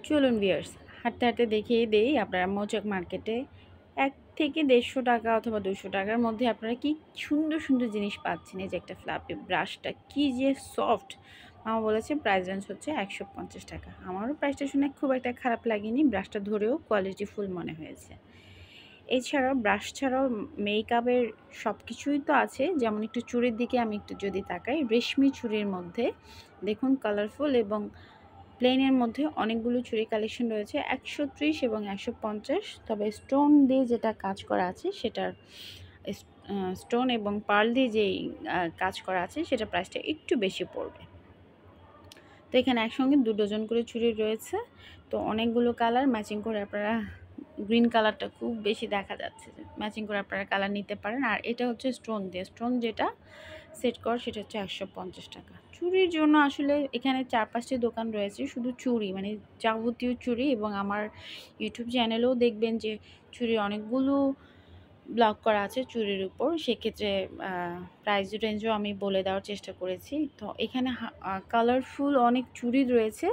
চলুন ভিউয়ার্স, হাঁটতে হাঁটতে দেখিয়ে দেই আপনারা মৌচাক মার্কেটে ১ থেকে ১৫০ টাকা অথবা ২০০ টাকার মধ্যে আপনারা কি সুন্দর সুন্দর জিনিস পাচ্ছেন। এই যে একটা ফ্লাপি ব্রাশটা কি যে সফট। মামা বলেছে প্রাইস রেঞ্জ হচ্ছে ১৫০ টাকা। আমারও প্রাইসটা শুনে খুব একটা খারাপ লাগেনি, ব্রাশটা ধরেও কোয়ালিটি ফুল মনে হয়েছে। এছাড়াও ব্রাশ ছাড়াও মেকআপের সব কিছুই তো আছে, যেমন একটু চুড়ির দিকে আমি একটু যদি তাকাই, রেশমি চুড়ির মধ্যে দেখুন কালারফুল এবং প্লেনের মধ্যে অনেকগুলো চুড়ি কালেকশন রয়েছে ১৩০ এবং ১৫০। তবে স্টোন দিয়ে যেটা কাজ করা আছে সেটার স্টোন এবং পার্ল দিয়ে যেই কাজ করা আছে সেটা প্রাইসটা একটু বেশি পড়বে। তো এখানে একসঙ্গে ২ ডজন করে চুড়ি রয়েছে। তো অনেকগুলো কালার ম্যাচিং করে আপনারা, গ্রিন কালারটা খুব বেশি দেখা যাচ্ছে, ম্যাচিং করে আপনারা কালার নিতে পারেন। আর এটা হচ্ছে স্টোন দিয়ে, স্টোন যেটা সেট কর সেটা হচ্ছে ১৫০ টাকা। চুড়ির জন্য আসলে এখানে ৪-৫টি দোকান রয়েছে শুধু চুড়ি, মানে যাবতীয় চুড়ি, এবং আমার ইউটিউব চ্যানেলেও দেখবেন যে চুড়ির অনেকগুলো ব্লগ করা আছে চুড়ির উপর। সেক্ষেত্রে প্রাইস রেঞ্জও আমি বলে দেওয়ার চেষ্টা করেছি। তো এখানে কালারফুল অনেক চুড়ি রয়েছে